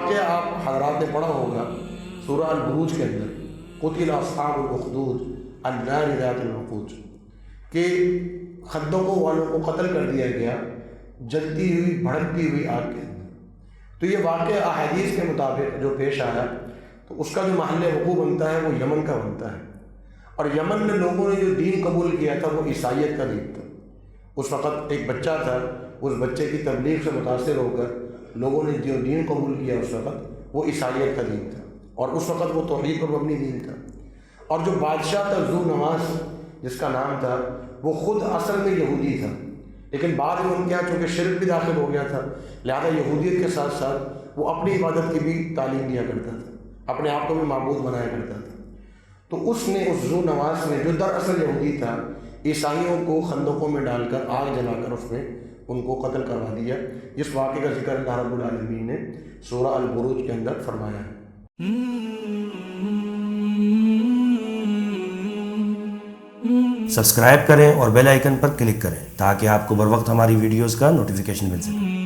واقعہ آپ حضرات نے پڑھا ہوگا سورہ البروج کے اندر، قتل اصحاب الاخدود النار ذات الوقود، کہ خندقوں والوں کو قتل کر دیا گیا جلتی ہوئی بھڑکتی ہوئی آگ کے اندر۔ تو یہ واقعہ احادیث کے مطابق جو پیش آیا تو اس کا جو محل وقوع بنتا ہے وہ یمن کا بنتا ہے، اور یمن میں لوگوں نے جو دین قبول کیا تھا وہ عیسائیت کا دین تھا۔ اس وقت ایک بچہ تھا، اس بچے کی تبلیغ سے متاثر ہو کر لوگوں نے جو دین قبول کیا اس وقت وہ عیسائیت کا دین تھا، اور اس وقت وہ توحید پر مبنی دین تھا۔ اور جو بادشاہ تھا ذو نواس جس کا نام تھا، وہ خود اصل میں یہودی تھا، لیکن بعد میں ان کے یہاں چونکہ شرک بھی داخل ہو گیا تھا، لہذا یہودیت کے ساتھ ساتھ وہ اپنی عبادت کی بھی تعلیم دیا کرتا تھا، اپنے آپ کو بھی معبود بنایا کرتا تھا۔ تو اس نے، اس ذو نواس نے جو دراصل یہودی تھا، عیسائیوں کو خندقوں میں ڈال کر آگ جلا کر اس میں ان کو قتل کروا دیا، جس واقعے کا ذکر اللہ رب العالمین نے سورہ البروج کے اندر فرمایا ہے۔ سبسکرائب کریں اور بیل آئیکن پر کلک کریں تاکہ آپ کو بر وقت ہماری ویڈیوز کا نوٹیفیکیشن مل سکے۔